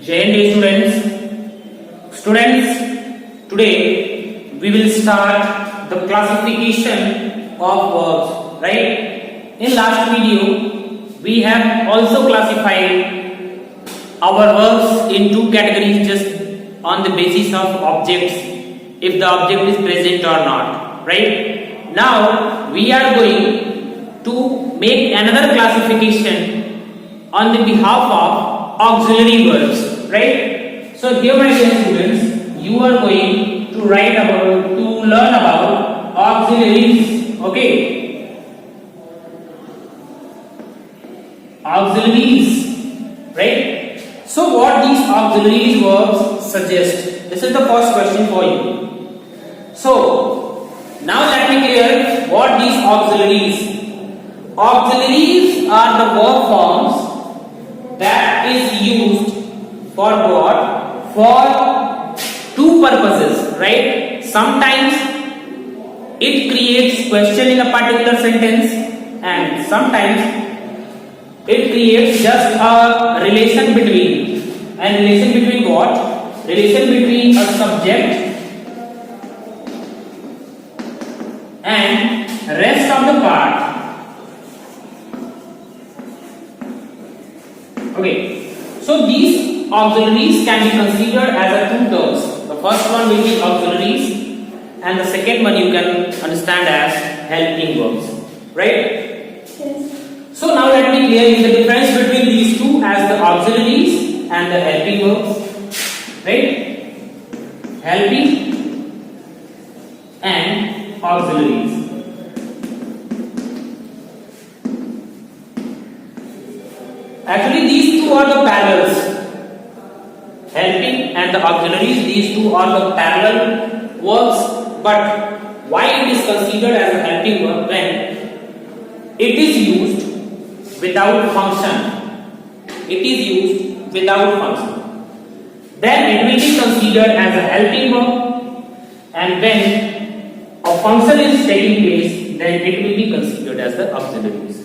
Jai Hind students. Students, today we will start the classification of verbs, right? In last video we have also classified our verbs in two categories just on the basis of objects, if the object is present or not, right? Now we are going to make another classification on the behalf of auxiliary verbs, right? So here, my dear students, you are going to learn about auxiliaries, okay? Auxiliaries, right? So what these auxiliary verbs suggest? This is the first question for you. So now let me clear what these auxiliaries. Auxiliaries are the verb forms that is used for what? For two purposes, right? Sometimes it creates question in a particular sentence, and sometimes it creates just a relation between. And relation between what? Relation between a subject and rest of the part. Okay, so these auxiliaries can be considered as a two terms. The first one will be auxiliaries, and the second one you can understand as helping verbs, right? Yes. So now let me clear you the difference between these two as the auxiliaries and the helping verbs, right? Helping and auxiliaries. Actually, these two are the parallels. Helping and the auxiliaries, these two are the parallel verbs. But why it is considered as a helping verb? When it is used without function. It is used without function. Then it will be considered as a helping verb. And when a function is taking place, then it will be considered as the auxiliaries.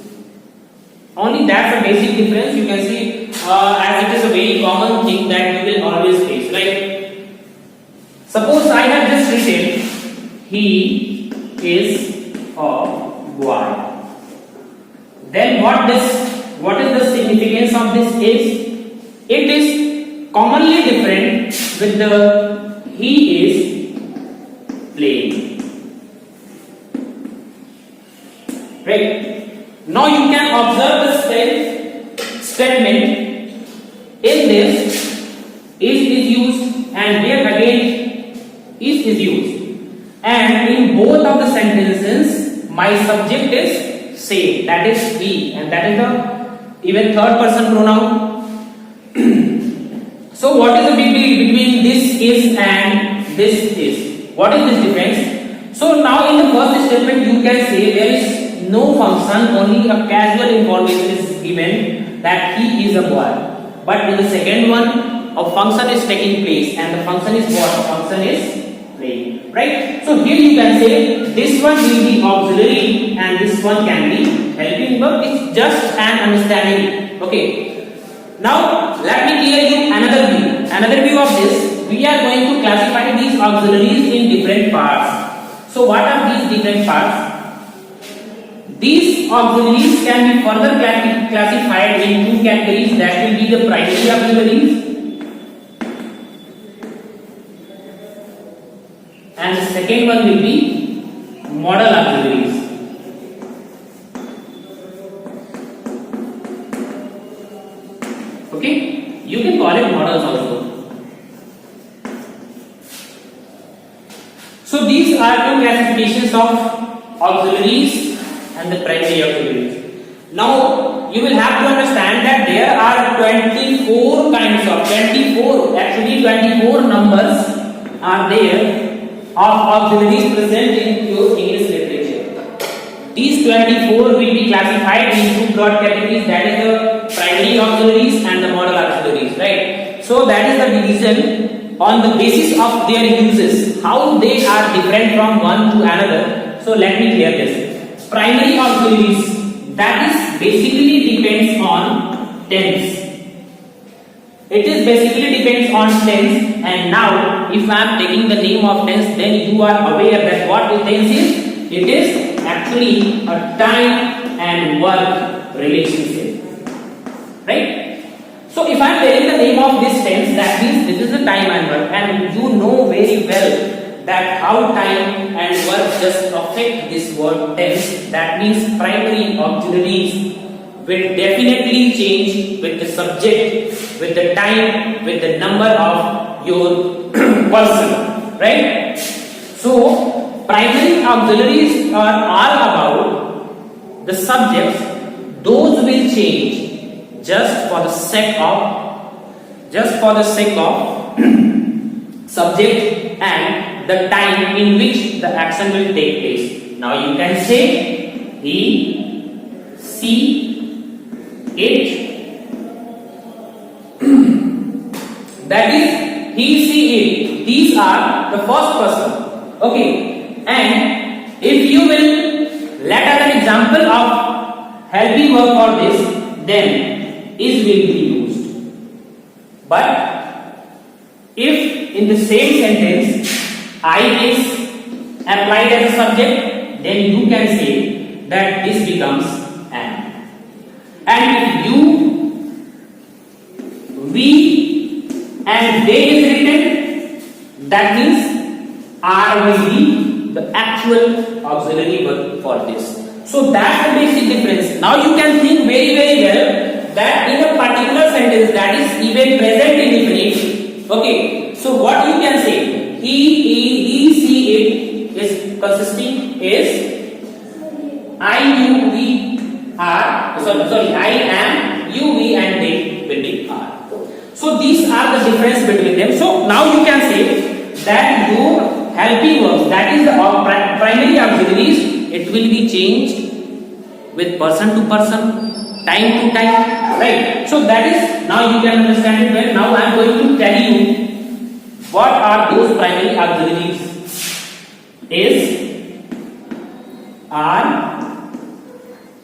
Only that's a basic difference. You can see as it is a very common thing that you will always face. Like suppose I have just written he is a boy. Then what is the significance of this is? It is commonly different with the he is playing. Right? Now you can observe the statement. In this is used, and here again is used, and in both of the sentences my subject is same, that is he, and that is the even third person pronoun. So what is the big deal between this is and this is? What is this difference? So now in the first statement you can say there is no function, only a casual information is given that he is a boy. But in the second one, a function is taking place, and the function is what? The function is playing, right? So here you can say this one will be auxiliary and this one can be helping verb. It's just an understanding. Okay. Now let me clear you another view. Another view of this. We are going to classify these auxiliaries in different parts. So what are these different parts? These auxiliaries can be further classified in two categories, that will be the primary auxiliaries and the second one will be modal auxiliaries. Okay, you can call it modals also. So these are two classifications of auxiliaries and the primary auxiliaries. Now you will have to understand that there are 24 kinds of 24 numbers are there of auxiliaries present in your English literature. These 24 will be classified in two broad categories, that is the primary auxiliaries and the modal auxiliaries, right? So that is the division on the basis of their uses, how they are different from one to another. So let me clear this. Primary auxiliaries, that is basically depends on tense. It is basically depends on tense, and now if I am taking the name of tense, then you are aware that what the tense is. It is actually a time and work relationship, right? So if I am telling the name of this tense, that means this is the time and work, and you know very well that how time and work just affect this word tense. That means primary auxiliaries will definitely change with the subject, with the time, with the number of your person, right? So primary auxiliaries are all about the subjects. Those will change just for the sake of subject and the time in which the action will take place. Now you can say he, she, it. That is he, she, it. These are the first person. Okay. And if you will let as an example of helping verb for this, then is will be used. But if in the same sentence I is applied as a subject, then you can say that this becomes am. And if you, we and they is written, that means are will be the actual auxiliary verb for this. So that's the basic difference. Now you can think very well that in a particular sentence that is even present in infinite. Okay, so what you can say, he, she, it is consisting is I, you, we are, sorry, I am, you, we and they will be are. So these are the difference between them. So now you can say that your helping verbs, that is the primary auxiliaries, it will be changed with person to person, time to time, right? So that is, now you can understand it well. Now I am going to tell you what are those primary auxiliaries. Is, are,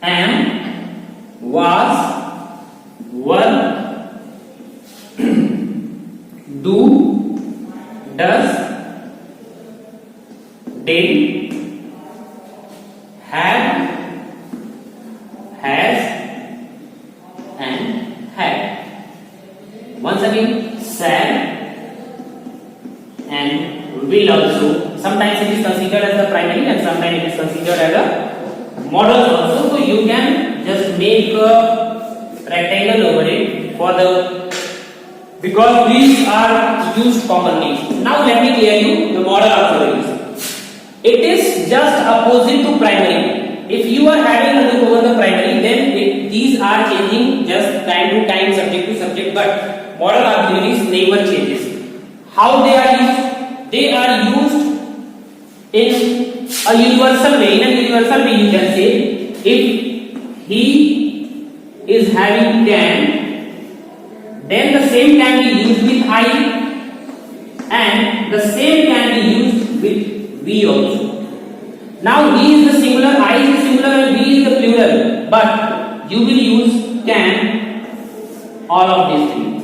am, was, were, do, does, did, had, has, and had. Once again, shall and will also. Sometimes it is considered as the primary and sometimes it is considered as a model also. So you can just make a rectangle over it for the, because these are used commonly. Now let me clear you the model auxiliaries. It is just opposite to primary. If you are having a look over the primary, then these are changing just time to time, subject to subject, but model auxiliaries never changes. How they are used? They are used in a universal way. In a universal way, you can say, if he is having can, then the same can be used with I, and the same can be used with we also. Now he is the singular, I is the singular, and we is the plural, but you will use can all of these things,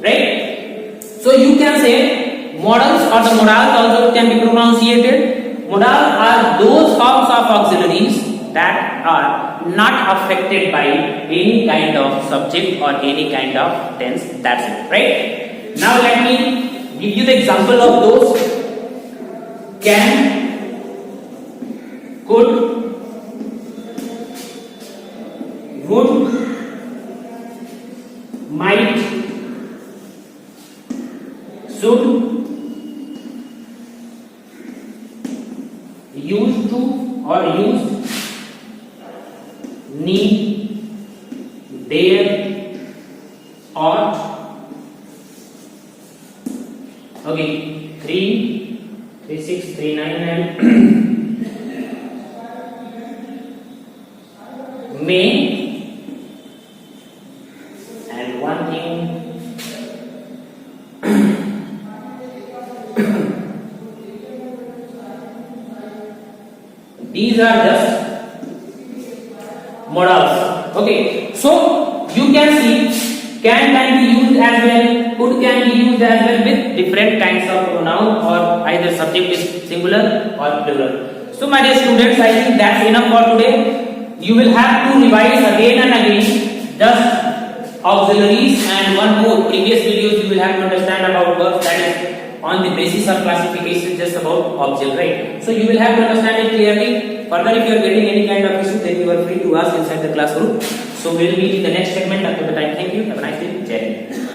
right? So you can say modals or the modals also can be pronunciated. Modals are those forms of auxiliaries that are not affected by any kind of subject or any kind of tense. That's it, right? Now let me give you the example of those. Can, could, would, might, should, used to or used, need, dare, ought. Okay, 3, 6, 3, 9 and may. And one thing, these are just modals. Okay, so you can see can be used as well, could can be used as well with different kinds of pronoun or either subject is singular or plural. So my dear students, I think that's enough for today. You will have to revise again and again just auxiliaries, and one more previous videos you will have to understand about verbs, that is on the basis of classification, just about auxiliary, right? So you will have to understand it clearly. Further, if you are getting any kind of issue, then you are free to ask inside the class group. So we will meet in the next segment. Until the time, thank you. Have a nice day. Jai Hind.